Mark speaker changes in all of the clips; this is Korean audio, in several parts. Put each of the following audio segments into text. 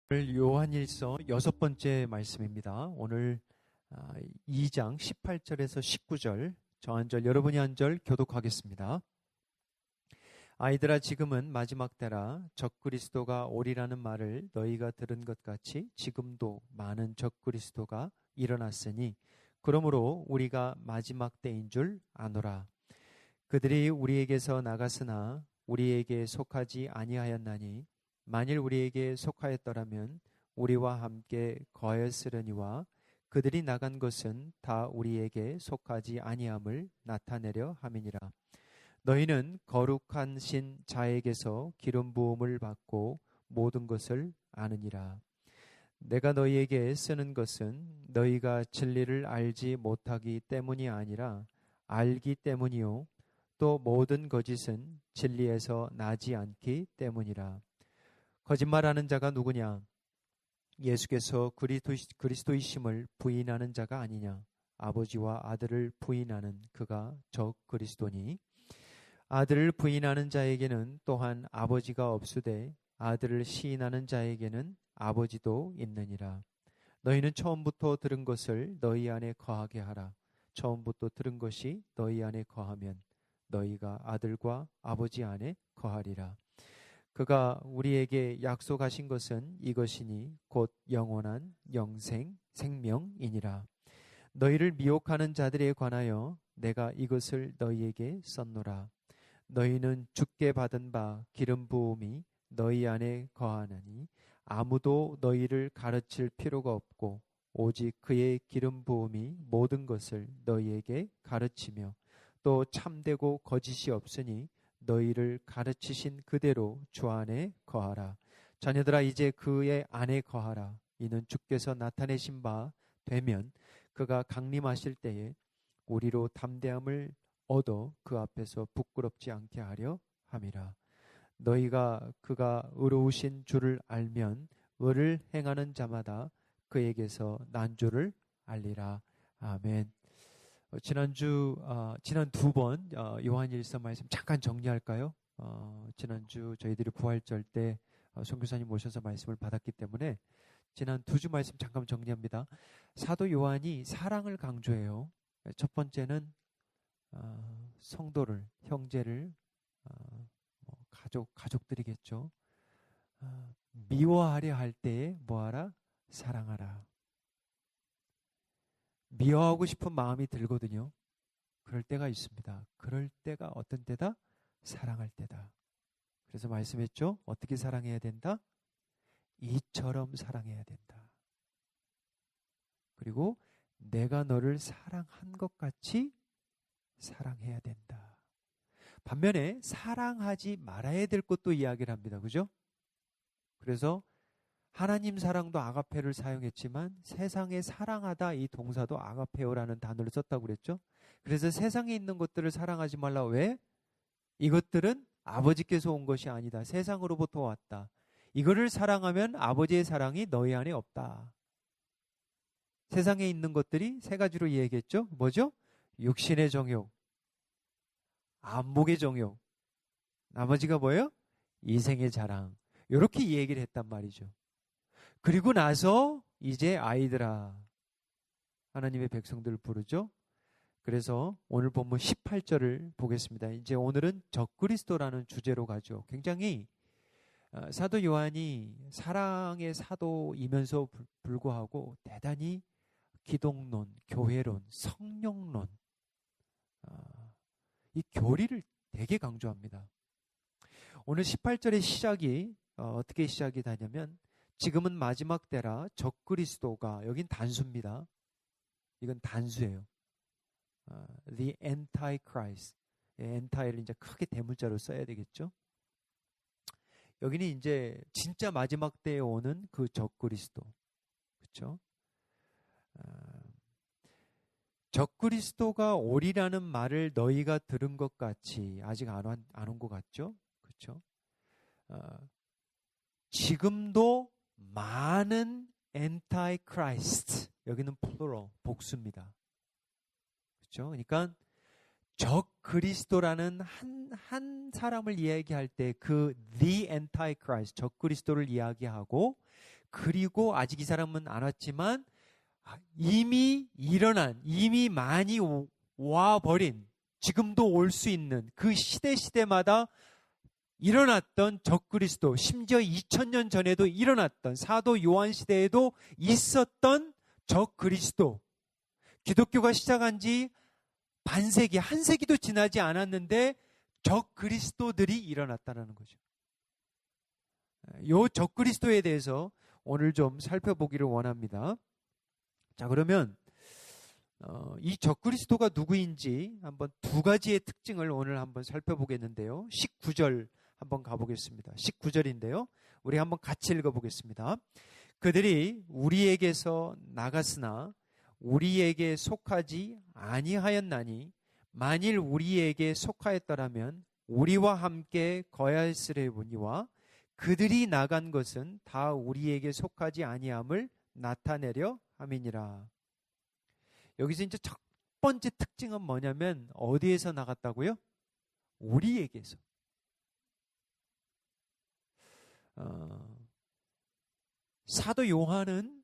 Speaker 1: 오늘 요한일서 6번째 말씀입니다. 오늘 2장 18절에서 19절 저 한 절 여러분이 한 절 교독하겠습니다. 아이들아, 지금은 마지막 때라. 적그리스도가 오리라는 말을 너희가 들은 것 같이 지금도 많은 적그리스도가 일어났으니 그러므로 우리가 마지막 때인 줄 아노라. 그들이 우리에게서 나갔으나 우리에게 속하지 아니하였나니 만일 우리에게 속하였더라면 우리와 함께 거하였으려니와 그들이 나간 것은 다 우리에게 속하지 아니함을 나타내려 함이니라. 너희는 거룩한 신 자에게서 기름 부음을 받고 모든 것을 아느니라. 내가 너희에게 쓰는 것은 너희가 진리를 알지 못하기 때문이 아니라 알기 때문이요 또 모든 거짓은 진리에서 나지 않기 때문이라. 거짓말하는 자가 누구냐? 예수께서 그리스도이심을 부인하는 자가 아니냐? 아버지와 아들을 부인하는 그가 적 그리스도니, 아들을 부인하는 자에게는 또한 아버지가 없으되 아들을 시인하는 자에게는 아버지도 있느니라. 너희는 처음부터 들은 것을 너희 안에 거하게 하라. 처음부터 들은 것이 너희 안에 거하면 너희가 아들과 아버지 안에 거하리라. 그가 우리에게 약속하신 것은 이것이니 곧 영원한 영생 생명이니라. 너희를 미혹하는 자들에 관하여 내가 이것을 너희에게 썼노라. 너희는 주께 받은 바 기름 부음이 너희 안에 거하나니 아무도 너희를 가르칠 필요가 없고 오직 그의 기름 부음이 모든 것을 너희에게 가르치며 또 참되고 거짓이 없으니 너희를 가르치신 그대로 주 안에 거하라. 자녀들아, 이제 그의 안에 거하라. 이는 주께서 나타내신 바 되면 그가 강림하실 때에 우리로 담대함을 얻어 그 앞에서 부끄럽지 않게 하려 함이라. 너희가 그가 의로우신 줄을 알면 의를 행하는 자마다 그에게서 난 줄을 알리라. 아멘. 지난 두 번 요한일서 말씀 잠깐 정리할까요? 지난주 저희들이 부활절 때 선교사님 모셔서 말씀을 받았기 때문에 지난 두 주 말씀 잠깐 정리합니다. 사도 요한이 사랑을 강조해요. 첫 번째는 성도를, 형제를, 가족들이겠죠. 미워하려 할 때에 뭐하라? 사랑하라. 미워하고 싶은 마음이 들거든요. 그럴 때가 있습니다. 그럴 때가 어떤 때다? 사랑할 때다. 그래서 말씀했죠? 어떻게 사랑해야 된다? 이처럼 사랑해야 된다. 그리고 내가 너를 사랑한 것 같이 사랑해야 된다. 반면에 사랑하지 말아야 될 것도 이야기를 합니다. 그죠? 그래서 하나님 사랑도 아가페를 사용했지만 세상에 사랑하다 이 동사도 아가페오라는 단어를 썼다고 그랬죠. 그래서 세상에 있는 것들을 사랑하지 말라. 왜? 이것들은 아버지께서 온 것이 아니다. 세상으로부터 왔다. 이거를 사랑하면 아버지의 사랑이 너희 안에 없다. 세상에 있는 것들이 세 가지로 얘기했죠. 뭐죠? 육신의 정욕, 안목의 정욕, 나머지가 뭐예요? 이생의 자랑. 이렇게 얘기를 했단 말이죠. 그리고 나서 이제 아이들아, 하나님의 백성들을 부르죠. 그래서 오늘 본문 18절을 보겠습니다. 이제 오늘은 적그리스도라는 주제로 가죠. 굉장히 사도 요한이 사랑의 사도이면서 불구하고 대단히 기독론, 교회론, 성령론, 이 교리를 되게 강조합니다. 오늘 18절의 시작이 어떻게 시작이 되냐면 지금은 마지막 때라 적그리스도가, 여긴 단수입니다. 이건 단수예요. The Antichrist. Anti를 이제 크게 대문자로 써야 되겠죠. 여기는 이제 진짜 마지막 때에 오는 그 적그리스도. 그렇죠? 적그리스도가 오리라는 말을 너희가 들은 것 같이 아직 안 온 것 같죠? 그렇죠? 지금도 많은 Antichrist, 여기는 plural, 복수입니다. 그렇죠? 그러니까 적 그리스도라는 한 사람을 이야기할 때 그 the antichrist, 적 그리스도를 이야기하고, 그리고 아직 이 사람은 안 왔지만 이미 일어난, 이미 많이 와버린, 지금도 올 수 있는 그 시대마다 일어났던 적 그리스도, 심지어 2000년 전에도 일어났던, 사도 요한 시대에도 있었던 적 그리스도, 기독교가 시작한 지 반세기, 한 세기도 지나지 않았는데 적 그리스도들이 일어났다는 거죠. 이 적 그리스도에 대해서 오늘 좀 살펴보기를 원합니다. 자, 그러면 이 적 그리스도가 누구인지 한번 두 가지의 특징을 오늘 한번 살펴보겠는데요. 19절 한번 가보겠습니다. 19절인데요. 우리 한번 같이 읽어보겠습니다. 그들이 우리에게서 나갔으나 우리에게 속하지 아니하였나니 만일 우리에게 속하였더라면 우리와 함께 거하였으려니와 그들이 나간 것은 다 우리에게 속하지 아니함을 나타내려 함이니라. 여기서 이제 첫 번째 특징은 뭐냐면 어디에서 나갔다고요? 우리에게서. 사도 요한은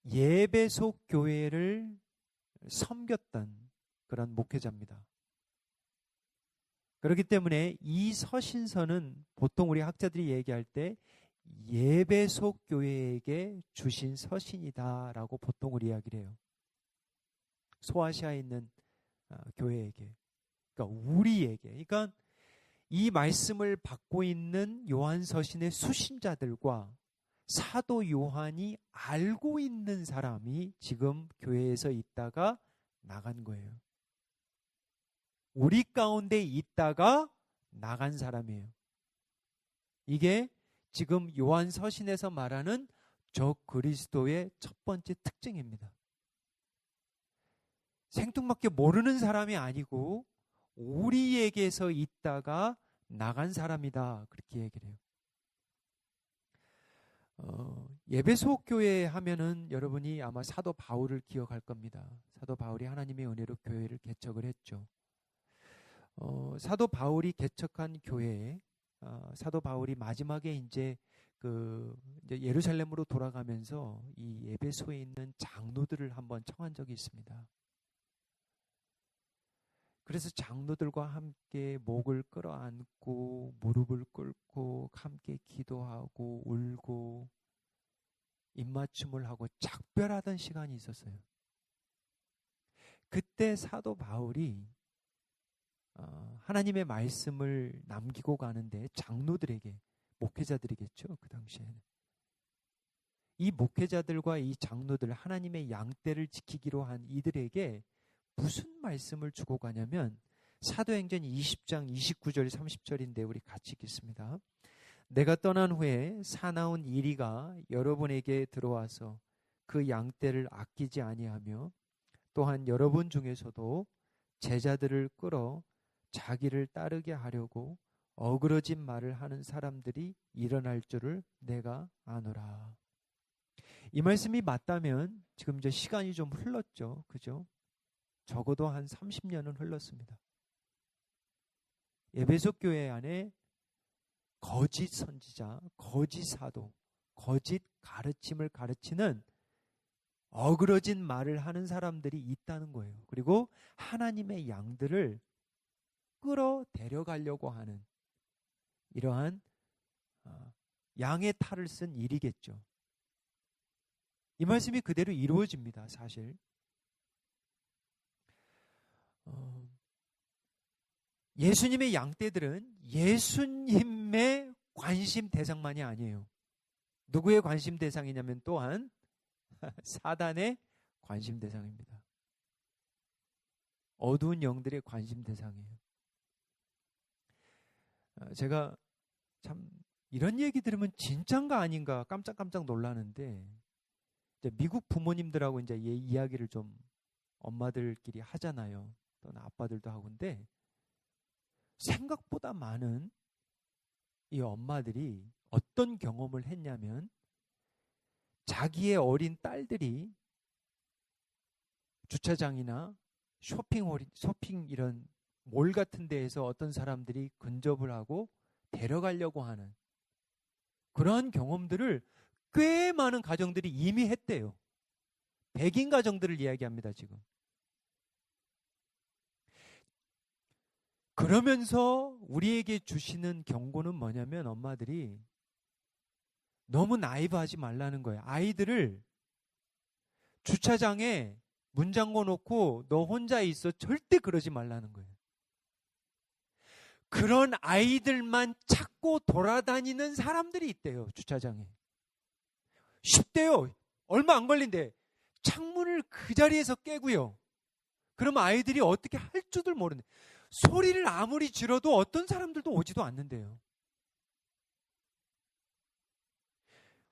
Speaker 1: 예배소 교회를 섬겼던 그런 목회자입니다. 그렇기 때문에 이 서신서는 보통 우리 학자들이 얘기할 때 예배소 교회에게 주신 서신이다라고 보통을 이야기를 해요. 소아시아에 있는 교회에게, 그러니까 우리에게. 그러니까 이 말씀을 받고 있는 요한 서신의 수신자들과 사도 요한이 알고 있는 사람이 지금 교회에서 있다가 나간 거예요. 우리 가운데 있다가 나간 사람이에요. 이게 지금 요한 서신에서 말하는 적 그리스도의 첫 번째 특징입니다. 생뚱맞게 모르는 사람이 아니고 우리에게서 있다가 나간 사람이다, 그렇게 얘기를 해요. 예배소 교회 하면은 여러분이 아마 사도 바울을 기억할 겁니다. 사도 바울이 하나님의 은혜로 교회를 개척을 했죠. 사도 바울이 개척한 교회에 사도 바울이 마지막에 이제 예루살렘으로 돌아가면서 이 에베소에 있는 장로들을 한번 청한 적이 있습니다. 그래서 장로들과 함께 목을 끌어안고 무릎을 꿇고 함께 기도하고 울고 입맞춤을 하고 작별하던 시간이 있었어요. 그때 사도 바울이 하나님의 말씀을 남기고 가는데 장로들에게, 목회자들이겠죠, 그 당시에는. 이 목회자들과 이 장로들, 하나님의 양떼를 지키기로 한 이들에게 무슨 말씀을 주고 가냐면 사도행전 20장 29절 30절인데 우리 같이 읽겠습니다. 내가 떠난 후에 사나운 이리가 여러분에게 들어와서 그 양떼를 아끼지 아니하며 또한 여러분 중에서도 제자들을 끌어 자기를 따르게 하려고 어그러진 말을 하는 사람들이 일어날 줄을 내가 아노라. 이 말씀이 맞다면 지금 이제 시간이 좀 흘렀죠. 그죠? 적어도 한 30년은 흘렀습니다. 에베소 교회 안에 거짓 선지자, 거짓 사도, 거짓 가르침을 가르치는 어그러진 말을 하는 사람들이 있다는 거예요. 그리고 하나님의 양들을 끌어 데려가려고 하는 이러한 양의 탈을 쓴 일이겠죠. 이 말씀이 그대로 이루어집니다. 사실 예수님의 양떼들은 예수님의 관심 대상만이 아니에요. 누구의 관심 대상이냐면 또한 사단의 관심 대상입니다. 어두운 영들의 관심 대상이에요. 제가 참 이런 얘기 들으면 진짠가 아닌가 깜짝깜짝 놀라는데, 미국 부모님들하고 이제 이야기를 좀 엄마들끼리 하잖아요. 또는 아빠들도 하고인데 생각보다 많은 이 엄마들이 어떤 경험을 했냐면 자기의 어린 딸들이 주차장이나 쇼핑 이런 몰 같은 데에서 어떤 사람들이 근접을 하고 데려가려고 하는 그러한 경험들을 꽤 많은 가정들이 이미 했대요. 백인 가정들을 이야기합니다, 지금. 그러면서 우리에게 주시는 경고는 뭐냐면 엄마들이 너무 나이브하지 말라는 거예요. 아이들을 주차장에 문 잠궈 놓고 너 혼자 있어 절대 그러지 말라는 거예요. 그런 아이들만 찾고 돌아다니는 사람들이 있대요. 주차장에. 쉽대요. 얼마 안 걸린대. 창문을 그 자리에서 깨고요. 그러면 아이들이 어떻게 할 줄을 모르네. 소리를 아무리 질러도 어떤 사람들도 오지도 않는데요.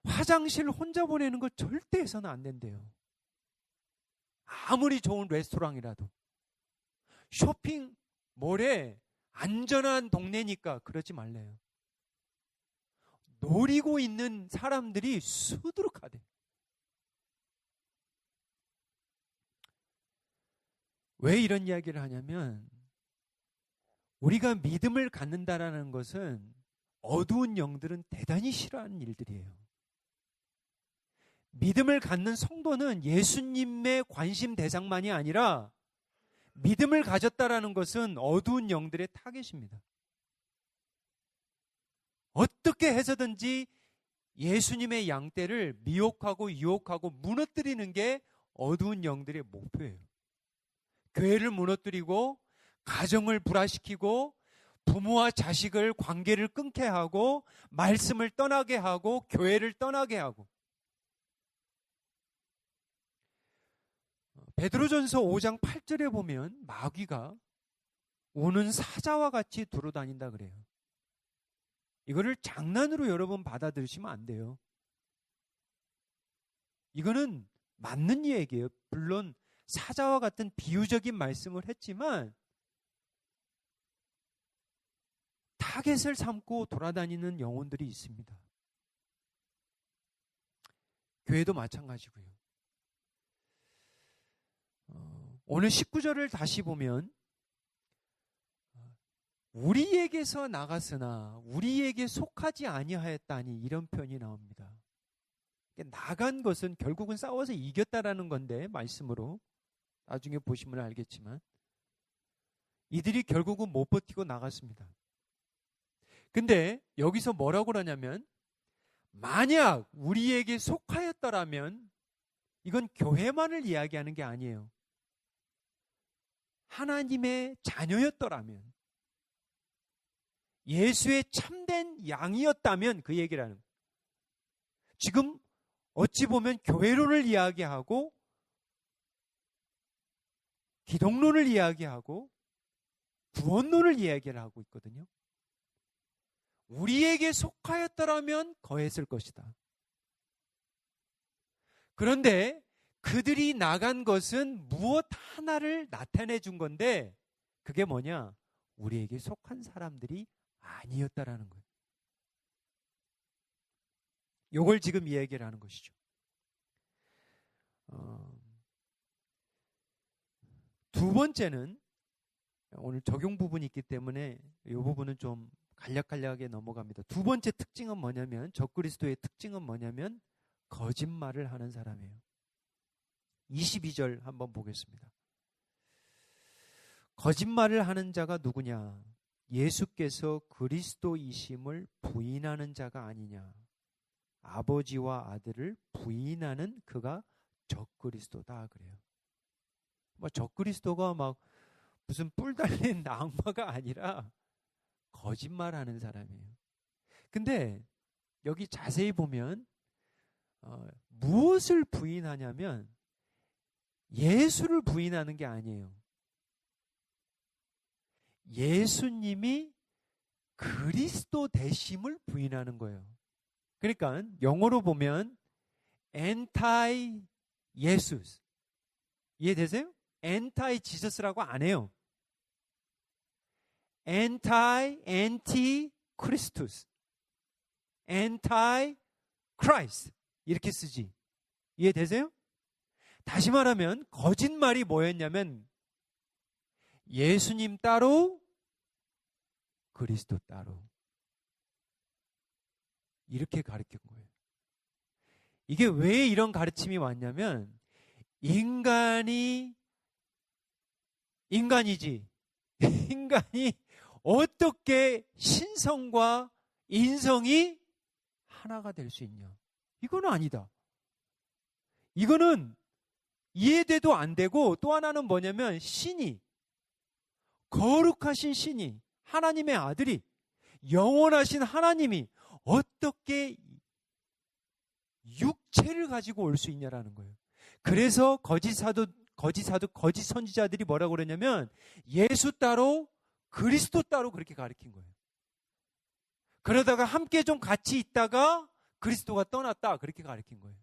Speaker 1: 화장실 혼자 보내는 거 절대 해서는 안 된대요. 아무리 좋은 레스토랑이라도. 쇼핑몰에 안전한 동네니까 그러지 말래요. 노리고 있는 사람들이 수두룩하대. 왜 이런 이야기를 하냐면 우리가 믿음을 갖는다라는 것은 어두운 영들은 대단히 싫어하는 일들이에요. 믿음을 갖는 성도는 예수님의 관심 대상만이 아니라 믿음을 가졌다라는 것은 어두운 영들의 타겟입니다. 어떻게 해서든지 예수님의 양떼를 미혹하고 유혹하고 무너뜨리는 게 어두운 영들의 목표예요. 교회를 무너뜨리고 가정을 불화시키고 부모와 자식을 관계를 끊게 하고 말씀을 떠나게 하고 교회를 떠나게 하고. 베드로전서 5장 8절에 보면 마귀가 우는 사자와 같이 두루다닌다 그래요. 이거를 장난으로 여러분 받아들이시면 안 돼요. 이거는 맞는 얘기예요. 물론 사자와 같은 비유적인 말씀을 했지만 타겟을 삼고 돌아다니는 영혼들이 있습니다. 교회도 마찬가지고요. 오늘 19절을 다시 보면 우리에게서 나갔으나 우리에게 속하지 아니하였다니 이런 표현이 나옵니다. 나간 것은 결국은 싸워서 이겼다라는 건데 말씀으로 나중에 보시면 알겠지만 이들이 결국은 못 버티고 나갔습니다. 근데 여기서 뭐라고 그러냐면 만약 우리에게 속하였더라면 이건 교회만을 이야기하는 게 아니에요. 하나님의 자녀였더라면 예수의 참된 양이었다면 그 얘기를 하는 거예요. 지금 어찌 보면 교회론을 이야기하고 기독론을 이야기하고 구원론을 이야기를 하고 있거든요. 우리에게 속하였더라면 거했을 것이다. 그런데 그들이 나간 것은 무엇 하나를 나타내 준 건데 그게 뭐냐? 우리에게 속한 사람들이 아니었다라는 거예요. 요걸 지금 이야기를 하는 것이죠. 두 번째는 오늘 적용 부분이 있기 때문에 이 부분은 좀 간략간략하게 넘어갑니다. 두 번째 특징은 뭐냐면 적그리스도의 특징은 뭐냐면 거짓말을 하는 사람이에요. 22절 한번 보겠습니다. 거짓말을 하는 자가 누구냐? 예수께서 그리스도이심을 부인하는 자가 아니냐? 아버지와 아들을 부인하는 그가 적그리스도다 그래요. 적그리스도가 막 무슨 뿔 달린 악마가 아니라 거짓말하는 사람이에요. 근데 여기 자세히 보면 무엇을 부인하냐면 예수를 부인하는 게 아니에요. 예수님이 그리스도 되심을 부인하는 거예요. 그러니까 영어로 보면 anti 예수스 이해되세요? anti 지저스라고 안 해요. anti 크리스투스 anti 크라이스트 이렇게 쓰지. 이해되세요? 다시 말하면 거짓말이 뭐였냐면 예수님 따로, 그리스도 따로. 이렇게 가르친 거예요. 이게 왜 이런 가르침이 왔냐면 인간이 인간이지 인간이 어떻게 신성과 인성이 하나가 될 수 있냐. 이거는 아니다. 이거는 이해돼도 안 되고, 또 하나는 뭐냐면 신이, 거룩하신 신이, 하나님의 아들이, 영원하신 하나님이 어떻게 육체를 가지고 올 수 있냐라는 거예요. 그래서 거짓 사도, 거짓 선지자들이 뭐라고 그러냐면 예수 따로 그리스도 따로 그렇게 가르친 거예요. 그러다가 함께 좀 같이 있다가 그리스도가 떠났다, 그렇게 가르친 거예요.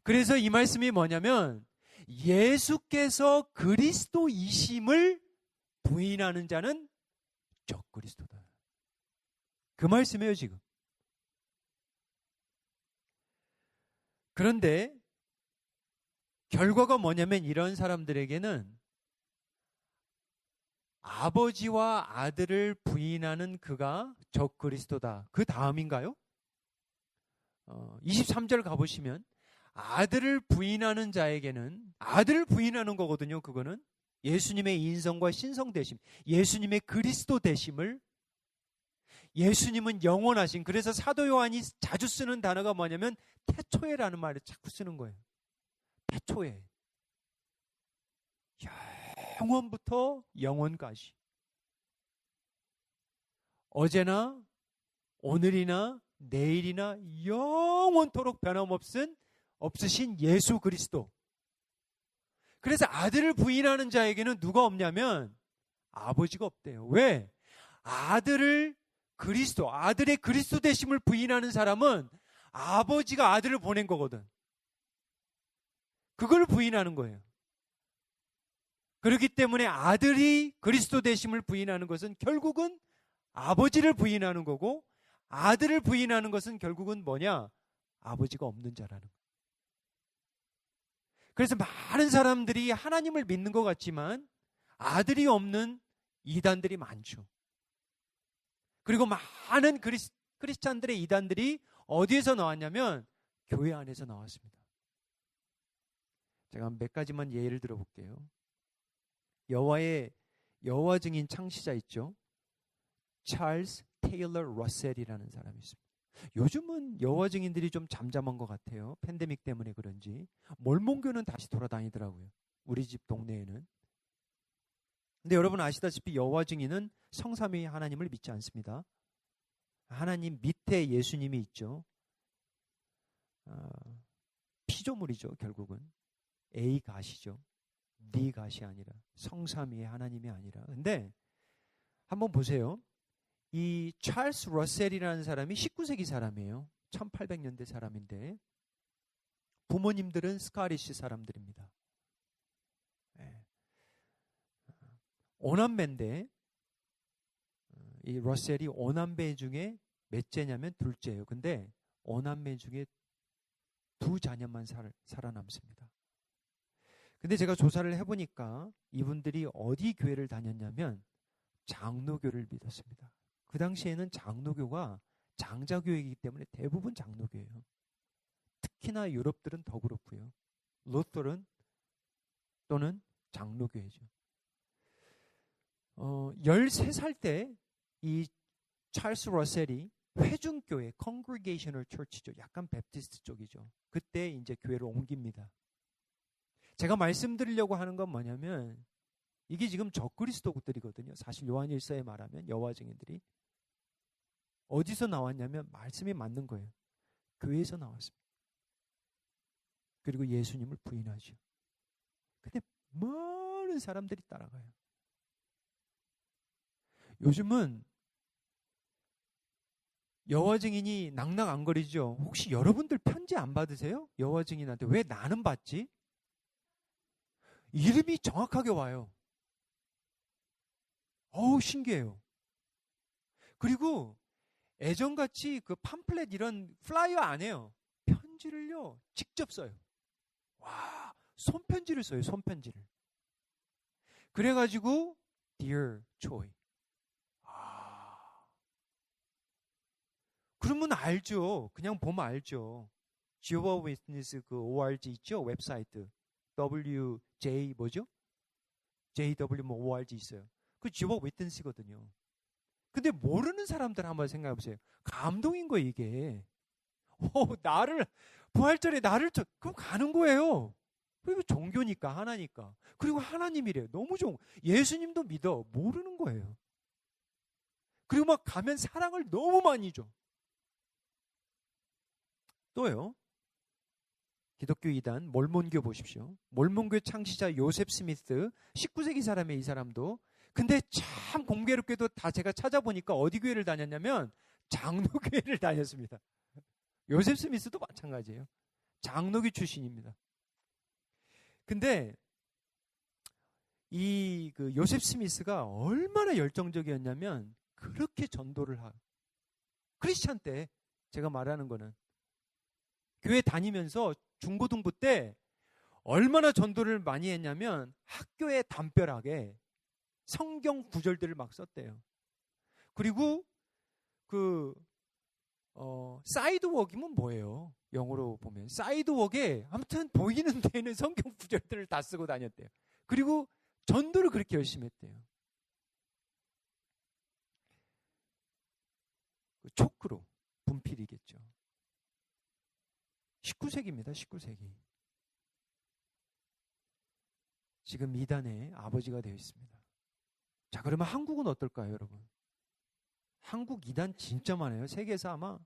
Speaker 1: 그래서 이 말씀이 뭐냐면 예수께서 그리스도이심을 부인하는 자는 적그리스도다. 그 말씀이에요 지금. 그런데 결과가 뭐냐면 이런 사람들에게는 아버지와 아들을 부인하는 그가 적그리스도다. 그 다음인가요? 23절 가보시면 아들을 부인하는 자에게는, 아들을 부인하는 거거든요. 그거는 예수님의 인성과 신성 되심, 예수님의 그리스도 되심을, 예수님은 영원하신, 그래서 사도 요한이 자주 쓰는 단어가 뭐냐면 태초에라는 말을 자꾸 쓰는 거예요. 태초에, 영원부터 영원까지, 어제나 오늘이나 내일이나 영원토록 없으신 예수 그리스도. 그래서 아들을 부인하는 자에게는 누가 없냐면 아버지가 없대요. 왜? 아들의 그리스도 되심을 부인하는 사람은 아버지가 아들을 보낸 거거든. 그걸 부인하는 거예요. 그렇기 때문에 아들이 그리스도 되심을 부인하는 것은 결국은 아버지를 부인하는 거고, 아들을 부인하는 것은 결국은 뭐냐? 아버지가 없는 자라는 거예요. 그래서 많은 사람들이 하나님을 믿는 것 같지만 아들이 없는 이단들이 많죠. 그리고 많은 크리스찬들의 이단들이 어디에서 나왔냐면 교회 안에서 나왔습니다. 제가 몇 가지만 예를 들어볼게요. 여호와 증인 창시자 있죠. 찰스 테일러 러셀이라는 사람이 있습니다. 요즘은 여호와 증인들이 좀 잠잠한 것 같아요. 팬데믹 때문에 그런지. 몰몬교는 다시 돌아다니더라고요. 우리 집 동네에는. 근데 여러분 아시다시피 여호와 증인은 성삼위 하나님을 믿지 않습니다. 하나님 밑에 예수님이 있죠. 피조물이죠. 결국은 A 갓이죠. D 갓이 아니라 성삼위의 하나님이 아니라. 근데 한번 보세요. 이 찰스 러셀이라는 사람이 19세기 사람이에요. 1800년대 사람인데 부모님들은 스카리시 사람들입니다. 오남매인데 이 러셀이 오남매 중에 몇째냐면 둘째예요. 근데 오남매 중에 두 자녀만 살아남습니다. 근데 제가 조사를 해보니까 이분들이 어디 교회를 다녔냐면 장로교를 믿었습니다. 그 당시에는 장로교가 장자교회이기 때문에 대부분 장로교예요. 특히나 유럽들은 더 그렇고요. 루터론 또는 장로교회죠. 13살 때 이 찰스 러셀이 회중교회, Congregational Church죠. 약간 베프티스트 쪽이죠. 그때 이제 교회를 옮깁니다. 제가 말씀드리려고 하는 건 뭐냐면 이게 지금 적그리스도들이거든요. 사실 요한일서에 말하면 여호와 증인들이 어디서 나왔냐면 말씀이 맞는 거예요. 교회에서 나왔습니다. 그리고 예수님을 부인하죠. 근데 많은 사람들이 따라가요. 요즘은 여호와 증인이 낙낙 안 거리죠. 혹시 여러분들 편지 안 받으세요? 여호와 증인한테 왜 나는 받지? 이름이 정확하게 와요. 어우, 신기해요. 그리고 예전같이 그 팜플렛 이런 플라이어 안 해요. 편지를요 직접 써요. 와, 손편지를 써요. 손편지를. 그래가지고 Dear Choi. 그러면 알죠. 그냥 보면 알죠. Jehovah Witness 그 ORG 있죠? 웹사이트. WJ 뭐죠? JW 뭐 ORG 있어요. 그 Jehovah Witness거든요. 근데 모르는 사람들 한번 생각해 보세요. 감동인 거예요, 이게. 나를 부활절에 나를 그럼 가는 거예요. 그리고 종교니까 하나니까. 그리고 하나님이래요. 너무 좋은. 예수님도 믿어. 모르는 거예요. 그리고 막 가면 사랑을 너무 많이 줘. 또요. 기독교 이단 몰몬교 보십시오. 몰몬교 창시자 요셉 스미스 19세기 사람의 이 사람도. 근데 참 공교롭게도 다 제가 찾아보니까 어디 교회를 다녔냐면 장로교회를 다녔습니다. 요셉 스미스도 마찬가지예요. 장로교 출신입니다. 근데 이 그 요셉 스미스가 얼마나 열정적이었냐면 그렇게 전도를 하고 크리스찬 때 제가 말하는 거는 교회 다니면서 중고등부 때 얼마나 전도를 많이 했냐면 학교에 담벼락에 성경 구절들을 막 썼대요. 그리고 사이드웍이면 뭐예요? 영어로 보면 사이드웍에 아무튼 보이는 데는 성경 구절들을 다 쓰고 다녔대요. 그리고 전도를 그렇게 열심히 했대요. 초크로 분필이겠죠. 19세기입니다. 19세기. 지금 이단의 아버지가 되어 있습니다. 자, 그러면 한국은 어떨까요, 여러분? 한국 이단 진짜 많아요. 세계에서 아마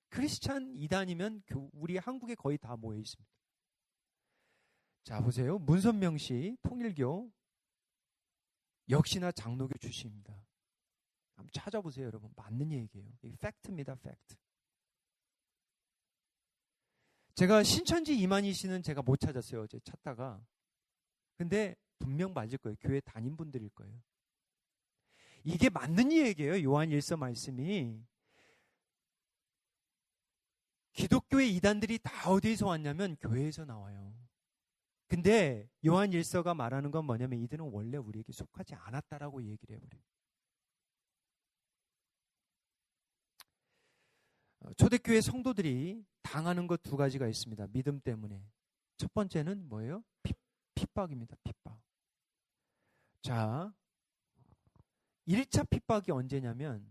Speaker 1: 크리스찬 이단이면 우리 한국에 거의 다 모여 있습니다. 자, 보세요. 문선명 씨, 통일교, 역시나 장로교 출신입니다. 한번 찾아보세요, 여러분. 맞는 얘기예요. 이게 팩트입니다, 팩트. 제가 신천지 이만희 씨는 제가 못 찾았어요. 어제 찾다가. 근데 분명 맞을 거예요. 교회 담임 분들일 거예요. 이게 맞는 얘기예요. 요한 1서 말씀이. 기독교의 이단들이 다 어디에서 왔냐면 교회에서 나와요. 근데 요한 1서가 말하는 건 뭐냐면 이들은 원래 우리에게 속하지 않았다라고 얘기를 해버려요. 초대교회 성도들이 당하는 것 두 가지가 있습니다. 믿음 때문에. 첫 번째는 뭐예요? 핍박입니다. 핍박. 자, 1차 핍박이 언제냐면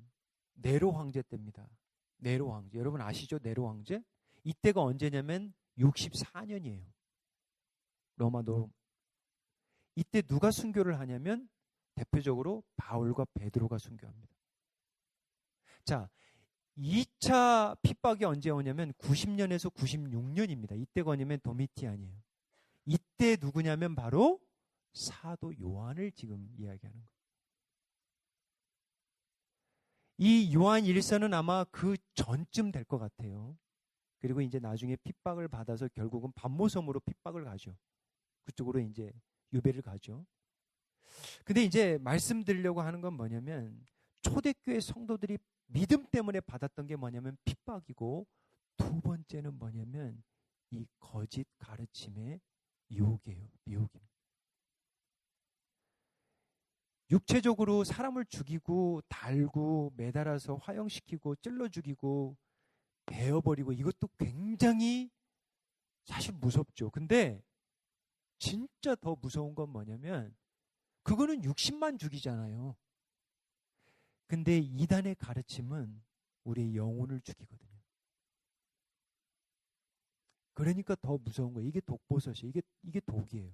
Speaker 1: 네로 황제 때입니다. 네로 황제. 여러분 아시죠? 네로 황제? 이때가 언제냐면 64년이에요. 로마 노. 이때 누가 순교를 하냐면 대표적으로 바울과 베드로가 순교합니다. 자, 2차 핍박이 언제 오냐면 90년에서 96년입니다. 이때가 뭐냐면 도미티안이에요. 이때 누구냐면 바로 사도 요한을 지금 이야기하는 거예요. 이 요한 1서는 아마 그 전쯤 될 것 같아요. 그리고 이제 나중에 핍박을 받아서 결국은 반모섬으로 핍박을 가죠. 그쪽으로 이제 유배를 가죠. 근데 이제 말씀드리려고 하는 건 뭐냐면 초대교회 성도들이 믿음 때문에 받았던 게 뭐냐면 핍박이고, 두 번째는 뭐냐면 이 거짓 가르침의 유혹이에요. 미혹입니다. 육체적으로 사람을 죽이고 달고 매달아서 화형시키고 찔러 죽이고 베어버리고, 이것도 굉장히 사실 무섭죠. 근데 진짜 더 무서운 건 뭐냐면 그거는 60만 죽이잖아요. 근데 이단의 가르침은 우리의 영혼을 죽이거든요. 그러니까 더 무서운 거예요. 이게 독버섯이에요. 이게 독이에요.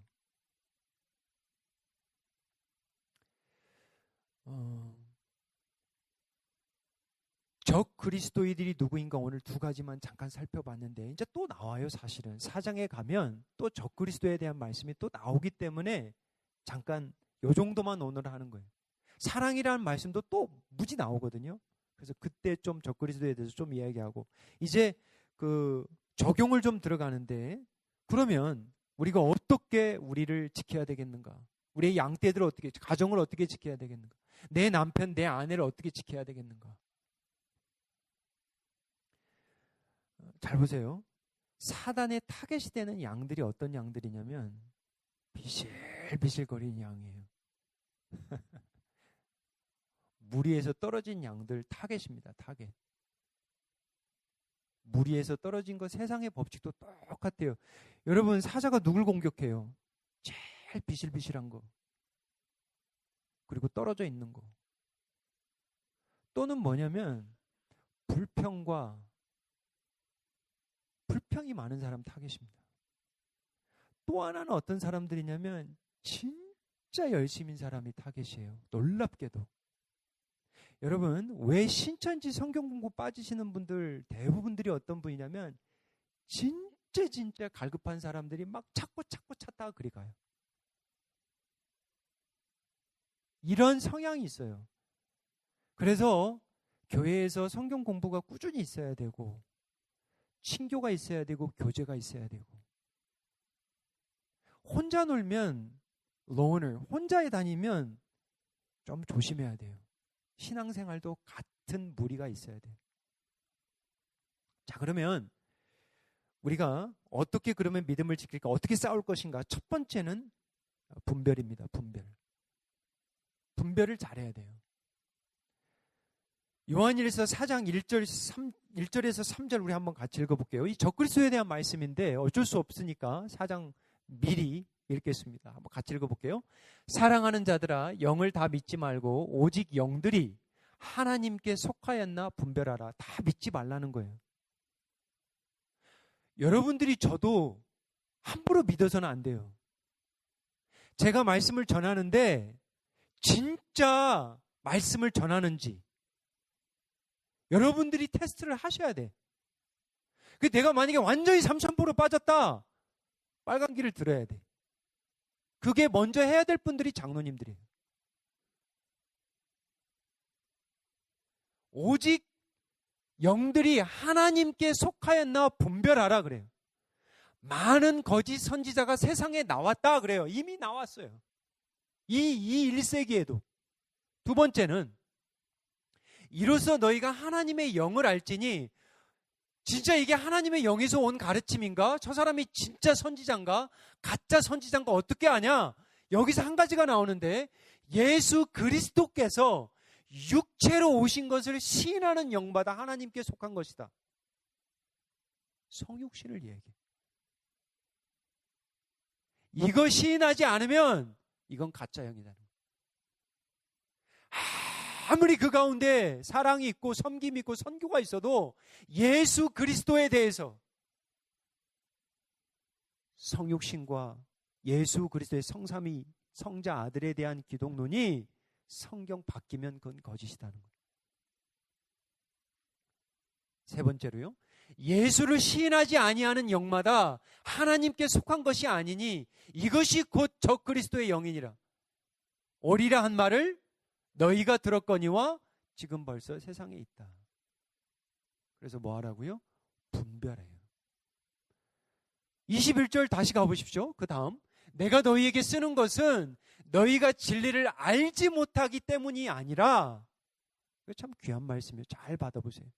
Speaker 1: 적 그리스도인들이 누구인가 오늘 두 가지만 잠깐 살펴봤는데 이제 또 나와요. 사실은 4장에 가면 또 적 그리스도에 대한 말씀이 또 나오기 때문에 잠깐 요 정도만 오늘 하는 거예요. 사랑이라는 말씀도 또 무지 나오거든요. 그래서 그때 좀 적 그리스도에 대해서 좀 이야기하고 이제 그 적용을 좀 들어가는데, 그러면 우리가 어떻게 우리를 지켜야 되겠는가? 우리의 양떼들을 어떻게, 가정을 어떻게 지켜야 되겠는가? 내 남편, 내 아내를 어떻게 지켜야 되겠는가? 잘 보세요. 사단의 타겟이 되는 양들이 어떤 양들이냐면 비실비실거리는 양이에요. 무리에서 떨어진 양들 타겟입니다. 타겟. 무리에서 떨어진 거 세상의 법칙도 똑같아요. 여러분, 사자가 누굴 공격해요? 제일 비실비실한 거. 그리고 떨어져 있는 거. 또는 뭐냐면 불평이 많은 사람 타겟입니다. 또 하나는 어떤 사람들이냐면 진짜 열심인 사람이 타겟이에요. 놀랍게도. 여러분, 왜 신천지 성경 공부 빠지시는 분들 대부분들이 어떤 분이냐면 진짜 갈급한 사람들이 막 찾고 찾다가 그리 가요. 이런 성향이 있어요. 그래서 교회에서 성경 공부가 꾸준히 있어야 되고 친교가 있어야 되고 교제가 있어야 되고 혼자 놀면 loner, 혼자 다니면 좀 조심해야 돼요. 신앙생활도 같은 무리가 있어야 돼요. 자, 그러면 우리가 어떻게 그러면 믿음을 지킬까? 어떻게 싸울 것인가? 첫 번째는 분별입니다. 분별을 잘해야 돼요. 요한일서 4장 1절에서 3절 우리 한번 같이 읽어볼게요. 이 적그리스도에 대한 말씀인데 어쩔 수 없으니까 4장 미리 읽겠습니다. 한번 같이 읽어볼게요. 사랑하는 자들아, 영을 다 믿지 말고 오직 영들이 하나님께 속하였나 분별하라. 다 믿지 말라는 거예요. 여러분들이 저도 함부로 믿어서는 안 돼요. 제가 말씀을 전하는데 진짜 말씀을 전하는지 여러분들이 테스트를 하셔야 돼. 내가 만약에 완전히 삼천포로 빠졌다, 빨간 길을 들어야 돼. 그게 먼저 해야 될 분들이 장로님들이에요. 오직 영들이 하나님께 속하였나 분별하라 그래요. 많은 거짓 선지자가 세상에 나왔다 그래요. 이미 나왔어요. 이 1세기에도. 두 번째는 이로써 너희가 하나님의 영을 알지니, 진짜 이게 하나님의 영에서 온 가르침인가? 저 사람이 진짜 선지자인가? 가짜 선지자인가? 어떻게 아냐? 여기서 한 가지가 나오는데 예수 그리스도께서 육체로 오신 것을 시인하는 영마다 하나님께 속한 것이다. 성육신을 얘기해. 이거 시인하지 않으면 이건 가짜 영이다. 아무리 그 가운데 사랑이 있고 섬김이 있고 선교가 있어도 예수 그리스도에 대해서 성육신과 예수 그리스도의 성삼위 성자 아들에 대한 기독론이 성경 바뀌면 그건 거짓이라는 거예요. 세 번째로요, 예수를 시인하지 아니하는 영마다 하나님께 속한 것이 아니니 이것이 곧 적그리스도의 영이니라. 오리라 한 말을 너희가 들었거니와 지금 벌써 세상에 있다. 그래서 뭐 하라고요? 분별해요. 21절 다시 가보십시오. 그 다음, 내가 너희에게 쓰는 것은 너희가 진리를 알지 못하기 때문이 아니라, 이거 참 귀한 말씀이에요. 잘 받아보세요.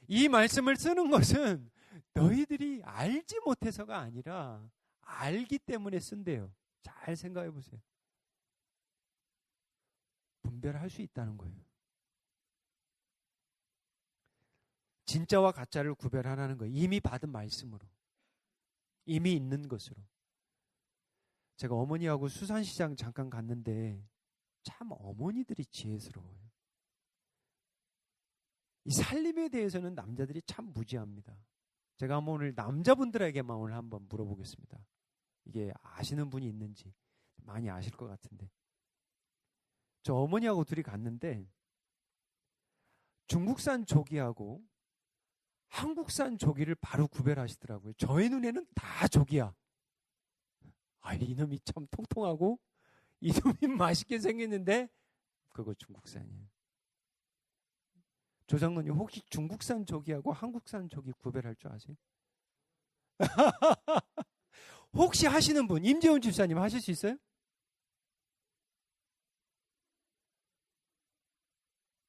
Speaker 1: 이 말씀을 쓰는 것은 너희들이 알지 못해서가 아니라 알기 때문에 쓴대요. 잘 생각해 보세요. 분별할 수 있다는 거예요. 진짜와 가짜를 구별하라는 거예요. 이미 받은 말씀으로, 이미 있는 것으로. 제가 어머니하고 수산시장 잠깐 갔는데 참 어머니들이 지혜스러워요. 이 살림에 대해서는 남자들이 참 무지합니다. 제가 한번 오늘 남자분들에게만 오늘 한번 물어보겠습니다. 이게 아시는 분이 있는지. 많이 아실 것 같은데. 저 어머니하고 둘이 갔는데 중국산 조기하고 한국산 조기를 바로 구별하시더라고요. 저의 눈에는 다 조기야. 아, 이놈이 참 통통하고 이놈이 맛있게 생겼는데 그거 중국산이에요. 조장로님, 혹시 중국산 조기하고 한국산 조기 구별할 줄 아세요? 혹시 하시는 분, 임재훈 집사님 하실 수 있어요?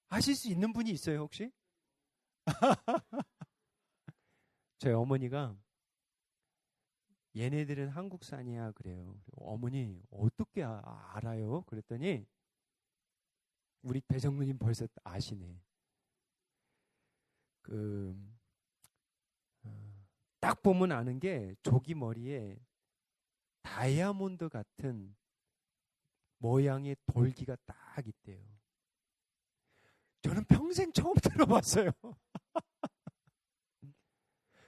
Speaker 1: 하실 수 있는 분이 있어요, 혹시? 저희 어머니가 얘네들은 한국산이야 그래요. 어머니 어떻게 알아요? 그랬더니 우리 배정누님 벌써 아시네. 딱 보면 아는 게 조기 머리에 다이아몬드 같은 모양의 돌기가 딱 있대요. 저는 평생 처음 들어봤어요.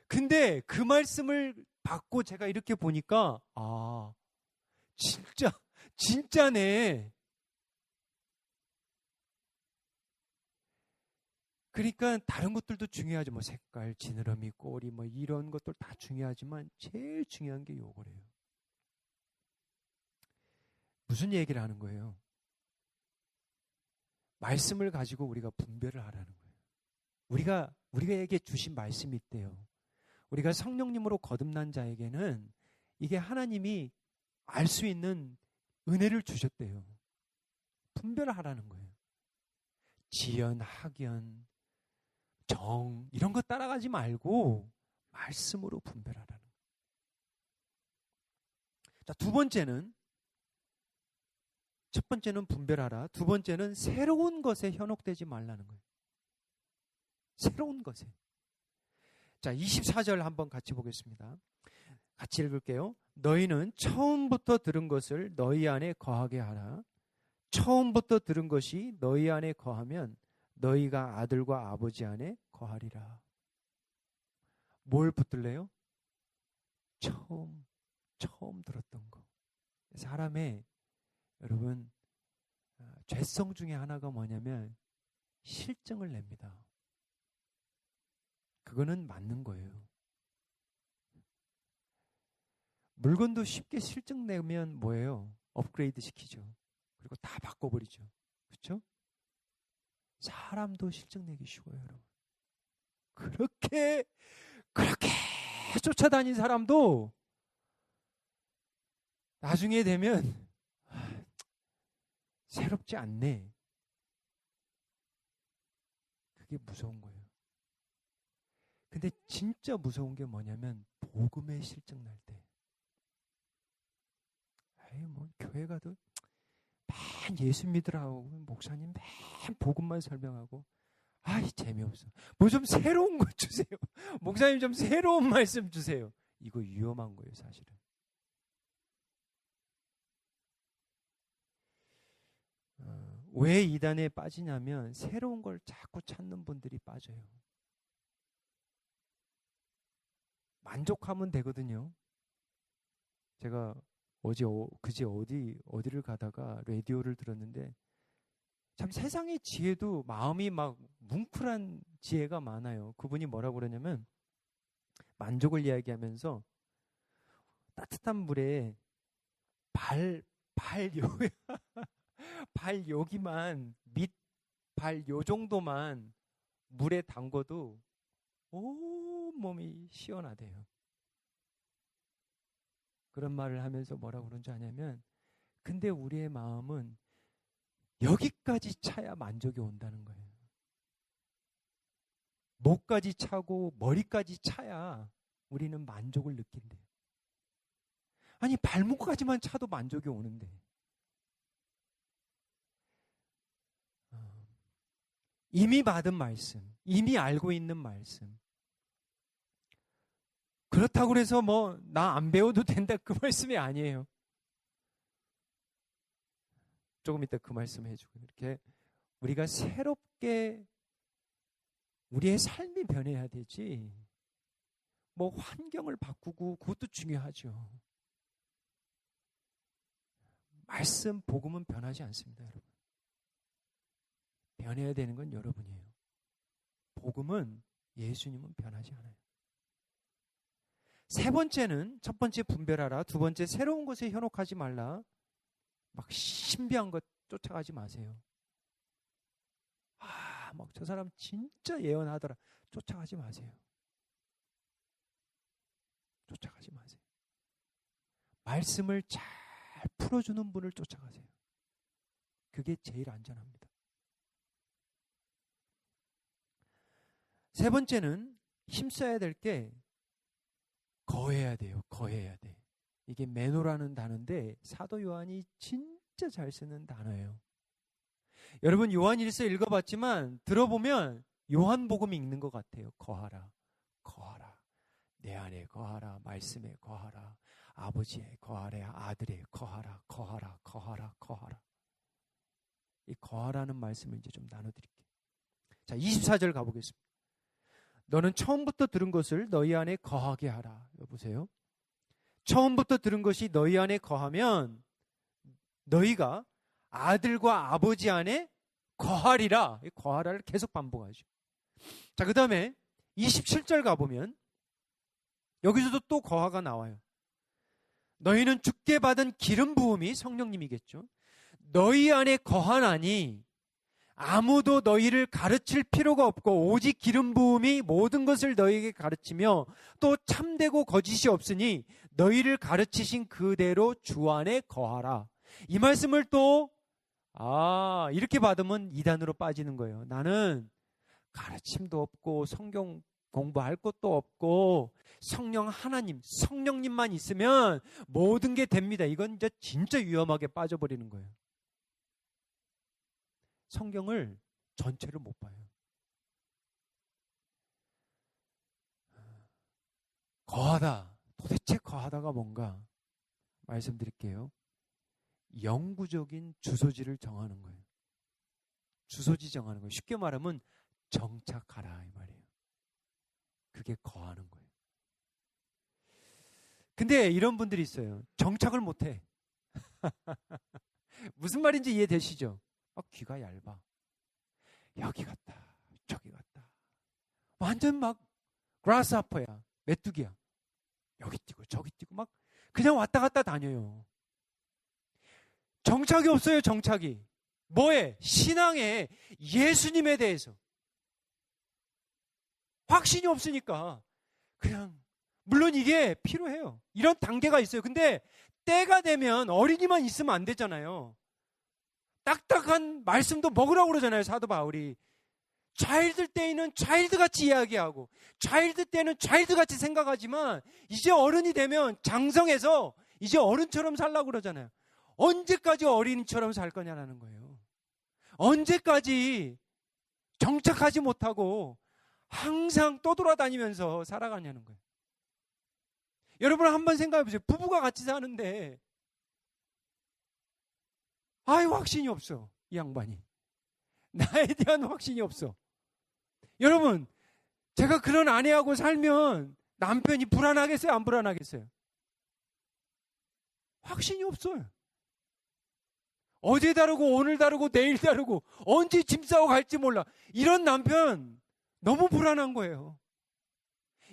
Speaker 1: 근데 그 말씀을 받고 제가 이렇게 보니까 진짜네. 그러니까 다른 것들도 중요하죠. 뭐 색깔, 지느러미, 꼬리 뭐 이런 것들 다 중요하지만 제일 중요한 게 요거래요. 무슨 얘기를 하는 거예요? 말씀을 가지고 우리가 분별을 하라는 거예요. 우리에게 주신 말씀이 있대요. 우리가 성령님으로 거듭난 자에게는 이게 하나님이 알 수 있는 은혜를 주셨대요. 분별하라는 거예요. 지연, 학연, 정 이런 거 따라가지 말고 말씀으로 분별하라는 거예요. 자, 첫 번째는 분별하라. 두 번째는 새로운 것에 현혹되지 말라는 거예요. 새로운 것에. 자, 24절 한번 같이 보겠습니다. 같이 읽을게요. 너희는 처음부터 들은 것을 너희 안에 거하게 하라. 처음부터 들은 것이 너희 안에 거하면 너희가 아들과 아버지 안에 거하리라. 뭘 붙들래요? 처음 들었던 거. 사람의 여러분 죄성 중에 하나가 뭐냐면 실증을 냅니다. 그거는 맞는 거예요. 물건도 쉽게 실증 내면 뭐예요? 업그레이드 시키죠. 그리고 다 바꿔버리죠. 그렇죠? 사람도 실증 내기 쉬워요, 여러분. 그렇게 쫓아다닌 사람도 나중에 되면 새롭지 않네. 그게 무서운 거예요. 근데 진짜 무서운 게 뭐냐면 복음에 실증 날 때. 뭐 교회 가도 맨 예수 믿으라고 목사님 맨 복음만 설명하고 재미없어. 뭐 좀 새로운 거 주세요. 목사님 좀 새로운 말씀 주세요. 이거 위험한 거예요, 사실은. 왜 이단에 빠지냐면 새로운 걸 자꾸 찾는 분들이 빠져요. 만족하면 되거든요. 제가 그제 어디를 가다가 라디오를 들었는데 참 세상의 지혜도 마음이 막 뭉클한 지혜가 많아요. 그분이 뭐라고 그러냐면 만족을 이야기하면서 따뜻한 물에 발 여기만 발 요 정도만 물에 담궈도 온몸이 시원하대요. 그런 말을 하면서 뭐라고 그런 줄 아냐면 근데 우리의 마음은 여기까지 차야 만족이 온다는 거예요. 목까지 차고 머리까지 차야 우리는 만족을 느낀대요. 아니 발목까지만 차도 만족이 오는데 이미 받은 말씀, 이미 알고 있는 말씀. 그렇다고 해서 뭐 나 안 배워도 된다 그 말씀이 아니에요. 조금 이따 그 말씀 해주고 이렇게 우리가 새롭게 우리의 삶이 변해야 되지 뭐 환경을 바꾸고 그것도 중요하죠. 말씀, 복음은 변하지 않습니다, 여러분. 변해야 되는 건 여러분이에요. 복음은 예수님은 변하지 않아요. 세 번째는 첫 번째 분별하라. 두 번째 새로운 것에 현혹하지 말라. 막 신비한 것 쫓아가지 마세요. 막 저 사람 진짜 예언하더라. 쫓아가지 마세요. 쫓아가지 마세요. 말씀을 잘 풀어주는 분을 쫓아가세요. 그게 제일 안전합니다. 세 번째는 힘써야 될 게 거해야 돼요. 거해야 돼. 이게 매노라는 단어인데 사도 요한이 진짜 잘 쓰는 단어예요. 여러분 요한일서 읽어봤지만 들어보면 요한복음이 읽는 것 같아요. 거하라, 거하라. 내 안에 거하라, 말씀에 거하라, 아버지에 거하라, 아들에 거하라, 거하라, 거하라, 거하라. 이 거하라는 말씀을 이제 좀 나눠드릴게요. 자, 24절 가보겠습니다. 너는 처음부터 들은 것을 너희 안에 거하게 하라. 여보세요? 처음부터 들은 것이 너희 안에 거하면 너희가 아들과 아버지 안에 거하리라. 거하라를 계속 반복하죠. 자, 그 다음에 27절 가보면 여기서도 또 거하가 나와요. 너희는 주께 받은 기름 부음이 성령님이겠죠. 너희 안에 거하나니 아무도 너희를 가르칠 필요가 없고 오직 기름 부음이 모든 것을 너희에게 가르치며 또 참되고 거짓이 없으니 너희를 가르치신 그대로 주 안에 거하라. 이 말씀을 또 이렇게 받으면 이단으로 빠지는 거예요. 나는 가르침도 없고 성경 공부할 것도 없고 성령 하나님, 성령님만 있으면 모든 게 됩니다. 이건 이제 진짜 위험하게 빠져버리는 거예요. 성경을 전체를 못 봐요. 거하다. 도대체 거하다가 뭔가 말씀드릴게요. 영구적인 주소지를 정하는 거예요. 주소지 정하는 거예요. 쉽게 말하면 정착하라 이 말이에요. 그게 거하는 거예요. 근데 이런 분들이 있어요. 정착을 못해. 무슨 말인지 이해되시죠? 귀가 얇아. 여기 갔다 저기 갔다. 완전 막 그라스하퍼야. 메뚜기야. 여기 뛰고 저기 뛰고 막 그냥 왔다 갔다 다녀요. 정착이 없어요. 정착이. 뭐에? 신앙에, 예수님에 대해서 확신이 없으니까 그냥, 물론 이게 필요해요. 이런 단계가 있어요. 근데 때가 되면 어린이만 있으면 안 되잖아요. 딱딱한 말씀도 먹으라고 그러잖아요. 사도 바울이. 차일드 때에는 차일드같이 이야기하고 차일드 때는 차일드같이 생각하지만 이제 어른이 되면 장성해서 이제 어른처럼 살라고 그러잖아요. 언제까지 어린이처럼 살 거냐라는 거예요. 언제까지 정착하지 못하고 항상 떠돌아다니면서 살아가냐는 거예요. 여러분 한번 생각해 보세요. 부부가 같이 사는데 확신이 없어. 이 양반이. 나에 대한 확신이 없어. 여러분, 제가 그런 아내하고 살면 남편이 불안하겠어요? 안 불안하겠어요? 확신이 없어요. 어제 다르고 오늘 다르고 내일 다르고 언제 짐 싸고 갈지 몰라. 이런 남편 너무 불안한 거예요.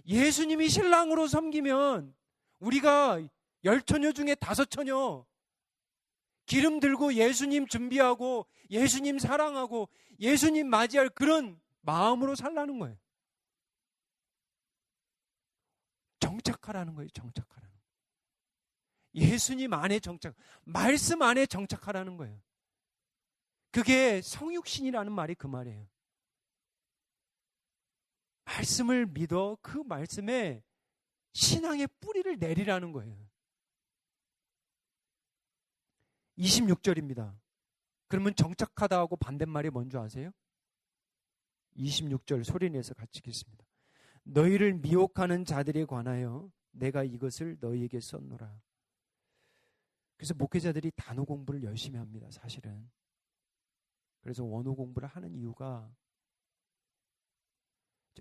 Speaker 1: 예수님이 신랑으로 섬기면 우리가 10처녀 중에 5처녀 기름 들고 예수님 준비하고 예수님 사랑하고 예수님 맞이할 그런 마음으로 살라는 거예요. 정착하라는 거예요. 정착하라는 거예요. 예수님 안에 정착, 말씀 안에 정착하라는 거예요. 그게 성육신이라는 말이 그 말이에요. 말씀을 믿어 그 말씀에 신앙의 뿌리를 내리라는 거예요. 26절입니다. 그러면 정착하다 하고 반대말이 뭔지 아세요? 26절 소리내서 같이 읽겠습니다. 너희를 미혹하는 자들에 관하여 내가 이것을 너희에게 썼노라. 그래서 목회자들이 단어 공부를 열심히 합니다. 사실은. 그래서 원어 공부를 하는 이유가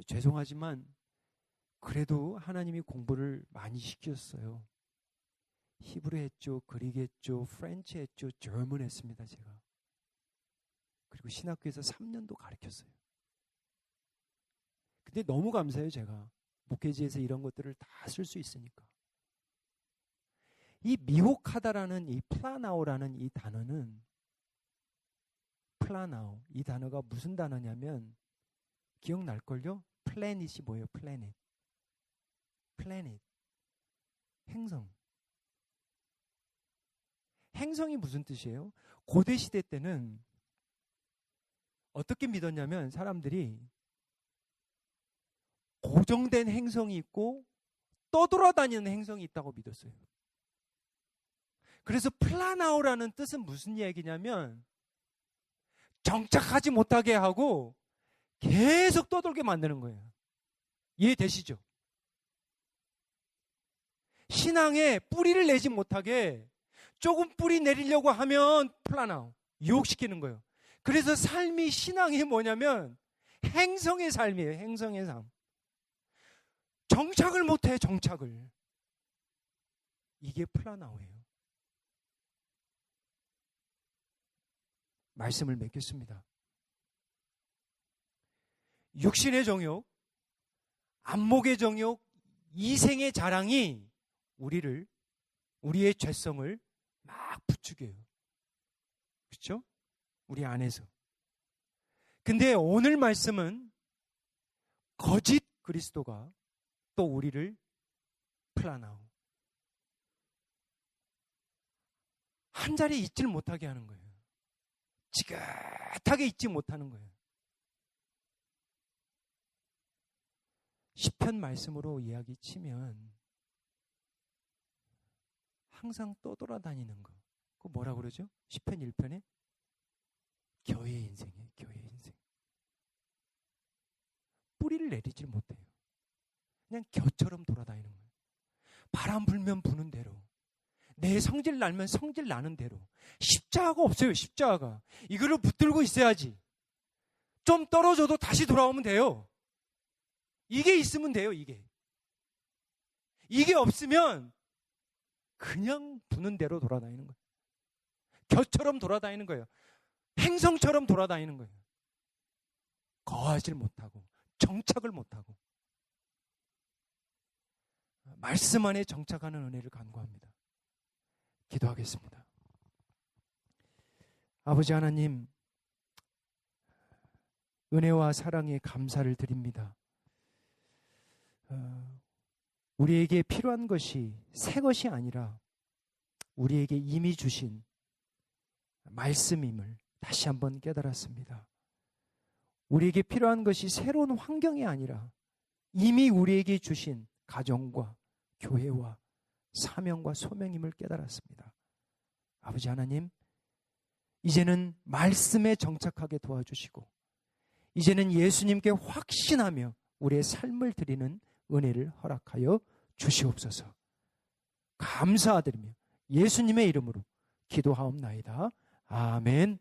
Speaker 1: 죄송하지만 그래도 하나님이 공부를 많이 시켰어요. 히브리 했죠, 그리기 했죠, 프렌치 했죠, 저먼 했습니다. 제가. 그리고 신학교에서 3년도 가르쳤어요. 근데 너무 감사해요. 제가 목회지에서 이런 것들을 다 쓸 수 있으니까. 이 미혹하다라는 이 플라나오라는 이 단어는, 플라나오 이 단어가 무슨 단어냐면 기억날걸요? 플래닛이 뭐예요? 플래닛. 행성. 행성이 무슨 뜻이에요? 고대 시대 때는 어떻게 믿었냐면 사람들이 고정된 행성이 있고 떠돌아다니는 행성이 있다고 믿었어요. 그래서 플라나오라는 뜻은 무슨 얘기냐면 정착하지 못하게 하고 계속 떠돌게 만드는 거예요. 이해되시죠? 신앙에 뿌리를 내지 못하게 조금 뿌리 내리려고 하면 플라나우, 유혹시키는 거예요. 그래서 삶이, 신앙이 뭐냐면 행성의 삶이에요. 행성의 삶. 정착을 못해, 정착을. 이게 플라나우예요. 말씀을 맺겠습니다. 육신의 정욕, 안목의 정욕, 이생의 자랑이 우리의 죄성을 막 부추겨요. 그렇죠? 우리 안에서. 근데 오늘 말씀은 거짓 그리스도가 또 우리를 플라나우, 한 자리에 있질 못하게 하는 거예요. 지긋하게 있지 못하는 거예요. 시편 말씀으로 이야기 치면 항상 떠돌아다니는 거. 그거 뭐라 그러죠? 시편 1편에 교회 인생이에요. 교회 인생. 뿌리를 내리질 못해요. 그냥 겨처럼 돌아다니는 거예요. 바람 불면 부는 대로, 내 성질 나면 성질 나는 대로. 십자가가 없어요. 십자가가. 이거를 붙들고 있어야지. 좀 떨어져도 다시 돌아오면 돼요. 이게 있으면 돼요. 이게 없으면 그냥 부는 대로 돌아다니는 거예요. 겨처럼 돌아다니는 거예요. 행성처럼 돌아다니는 거예요. 거하질 못하고 정착을 못하고. 말씀 안에 정착하는 은혜를 간구합니다. 기도하겠습니다. 아버지 하나님, 은혜와 사랑에 감사를 드립니다. 우리에게 필요한 것이 새 것이 아니라 우리에게 이미 주신 말씀임을 다시 한번 깨달았습니다. 우리에게 필요한 것이 새로운 환경이 아니라 이미 우리에게 주신 가정과 교회와 사명과 소명임을 깨달았습니다. 아버지 하나님, 이제는 말씀에 정착하게 도와주시고 이제는 예수님께 확신하며 우리의 삶을 드리는 은혜를 허락하여 주시옵소서. 감사드리며 예수님의 이름으로 기도하옵나이다. 아멘.